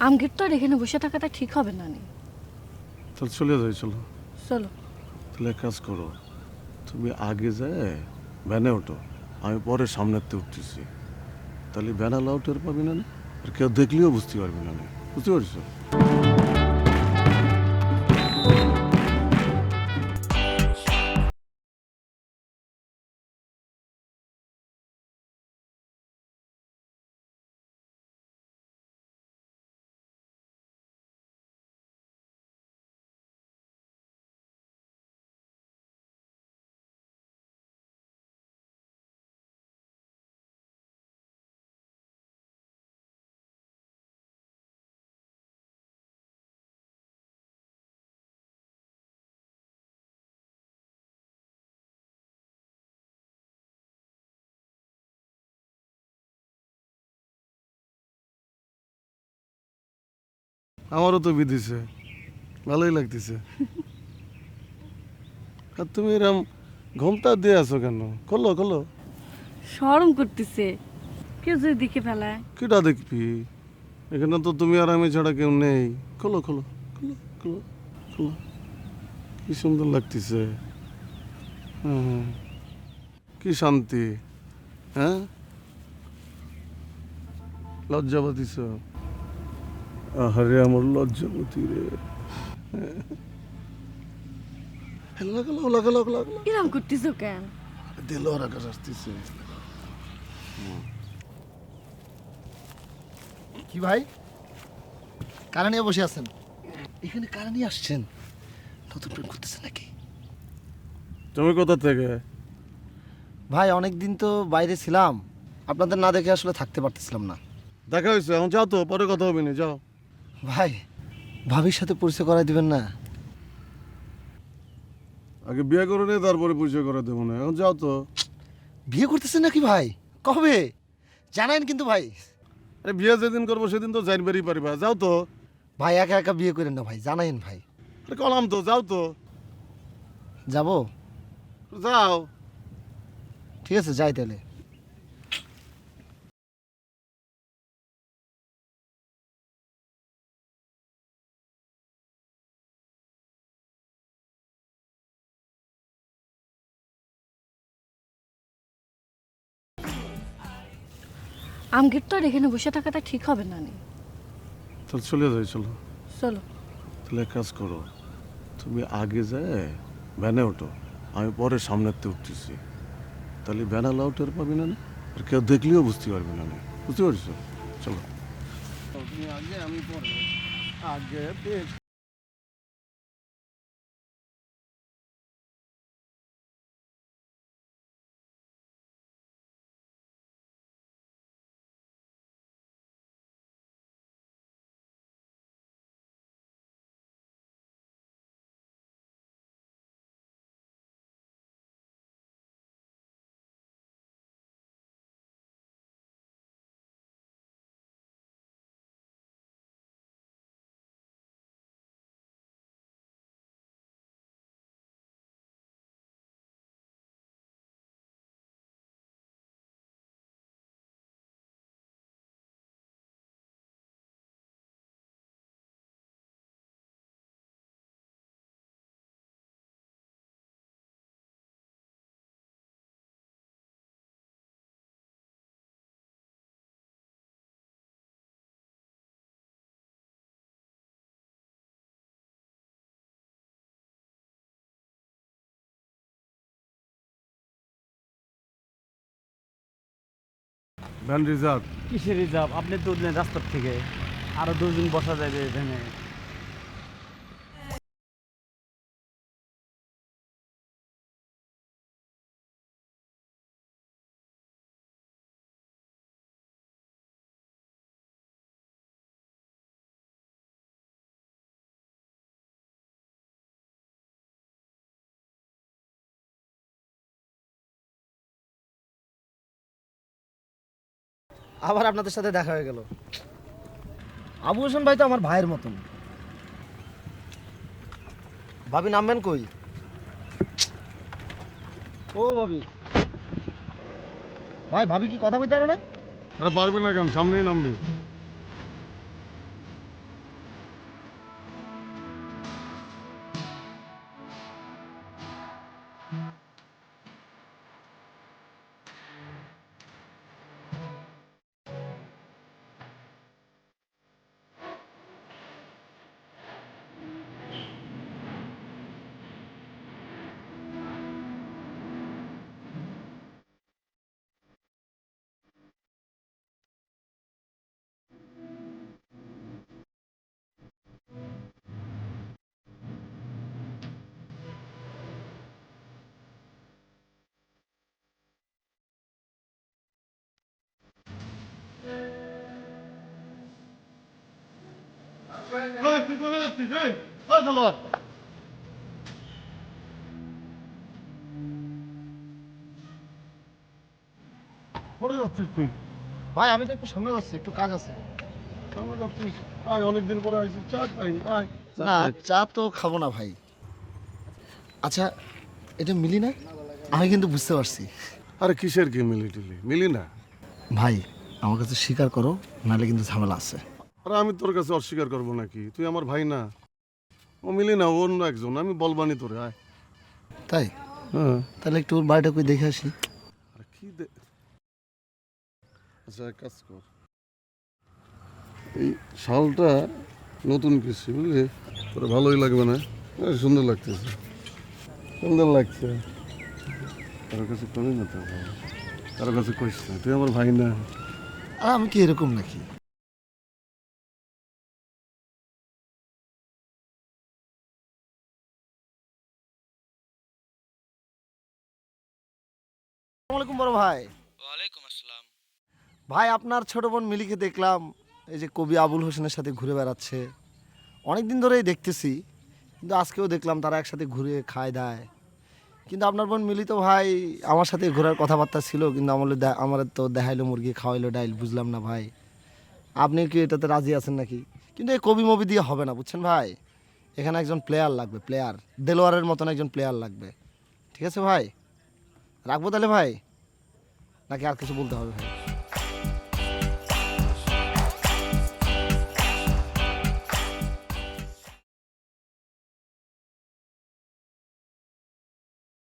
আমগের তো আর এখানে বসে থাকাটা ঠিক হবে না নি। তাহলে চলে যাই, চলো। চলো। তাহলে এক কাজ করো, তুমি আগে যায় ভ্যানে ওঠো, আমি পরে সামনেতে উঠতেছি। তাহলে ভ্যান লাউট টের পাবি না, আর কেউ দেখলেও বুঝতে পারবি না, বুঝতে পারছো? আমারও তো বিধিছে, ভালোই লাগতেছে। আর তুমি এরম ঘুমটা দিয়ে আছো কেন? খোলো খোলো। শরম করতেছে, কেউ যদি দেখে ফেলায়। কিটা দেখবি? এখানে তো তুমি আর আমি ছাড়া কেউ নেই। খোলো খোলো খোলো খোলো খোলো। কি সুন্দর লাগতেছে। হ্যাঁ, কি শান্তি। হ্যাঁ, লজ্জাবতী সব। আহারে আমার লজ্জাবতী রে। লাগলো লাগলো লাগলো। এরম করতেছো কেন? দিল আর আকাশ আসতেছে। কি ভাই, কারা নিয়ে বসে আছেন? এখানে কারা নিয়ে আসছেন? নতুন প্রেম করতেছেন নাকি? তুমি কোথা থেকে? ভাই অনেক দিন তো বাইরে ছিলাম, আপনাদের না দেখে আসলে থাকতে পারতেছিলাম না। দেখা হয়েছে, এখন যাও তো, পরে কথা হবে না, যাও। ভাই, ভাবির সাথে পরিচয় করাই দিবেন না? আগে বিয়ে করে নে, তারপরে পরিচয় করে দেবো না, এখন যাও তো। বিয়ে করতেছেন নাকি ভাই? কবে জানাইন কিন্তু ভাই। আরে বিয়ে যেদিন করবো সেদিন তো জানবারই পারিবা, যাও তো। ভাই একা একা বিয়ে করেন না ভাই, জানাইন ভাই। আরে কলাম তো, যাও তো। যাব? যাও। ঠিক আছে, যাই তাহলে। আমগের তো আর এখানে বসে থাকাটা ঠিক হবে না নি। তাহলে চলে যাই, চলো। চলো। তাহলে এক কাজ করো, তুমি আগে যায় ভ্যানে ওঠো, আমি পরে সামনেতে উঠতেছি। তাহলে ভ্যান লাউট টের পাবি না, আর কেউ দেখলেও বুঝতে পারবি না, বুঝতে পারছো? চলো। তুমি আগে, আমি পরে। আগে দেখ। Van reserve. কিসের রিজার্ভ? আপনি তো উঠলেন রাস্তার থেকে, আরো 2 জন বসা যাবে এখানে। আবার আপনাদের সাথে দেখা হয়ে গেল। আবু হোসেন ভাই তো আমার ভাইয়ের মতন। ভাবি নামবেন কই? ও ভাবি, ভাই ভাবি কি কথা বলতে পারে না? আরে পারবি না কেন, সামনেই নামবি। ভাই আমি তো একটু সামনে যাচ্ছি, একটু কাজ আছে। অনেকদিন পরে আইসি, চা খাই, আয়। না চা তো খাবো না ভাই। আচ্ছা এটা মিলি না? আমি কিন্তু বুঝতে পারছি। আরে কিসের কি মিলি টিলি, মিলি না। ভাই আমার কাছে স্বীকার করো, নাহলে কিন্তু ঝামেলা আছে। আরে আমি তোর কাছে অস্বীকার করবো নাকি? তুই আমার ভাই না? ও মিলি না, ও অন্য একজন। আমি বলবানি তোরে, আয়। তাই? হ্যাঁ। তাহলে একটু ওর বাড়িটা কই দেখে আসি। আরে কি আচ্ছা এক কাজ কর, এই শালটা নতুন কিছু বুঝলি, তোর ভালোই লাগবে না? সুন্দর লাগতেছে, সুন্দর লাগছে। কারো কাছে করি না তো, কারো কাছে কইস না, তুই আমার ভাই না? আর আমি কি এরকম নাকি? আসসালামু আলাইকুম বড় ভাই। ওয়ালাইকুম আসসালাম। ভাই আপনার ছোট বোন মিলিকে দেখলাম এই যে কবি আবুল হোসেনের সাথে ঘুরে বেড়াচ্ছে। অনেক দিন ধরেই দেখতেছি, কিন্তু আজকেও দেখলাম তারা একসাথে ঘুরে খায় দায়। কিন্তু আপনার বোন মিলি তো ভাই আমার সাথে ঘোরার কথাবার্তা ছিল, কিন্তু আমার তো দেখাইলো মুরগি, খাওয়াইলো ডাইল, বুঝলাম না ভাই আপনি কি এটাতে রাজি আছেন নাকি? কিন্তু এই কবি মবি দিয়ে হবে না বুঝছেন ভাই, এখানে একজন প্লেয়ার লাগবে, প্লেয়ার দেলোয়ারের মতন একজন প্লেয়ার লাগবে। ঠিক আছে ভাই, রাখবো তাহলে ভাই, নাকি আর কিছু বলতে হবে ভাই?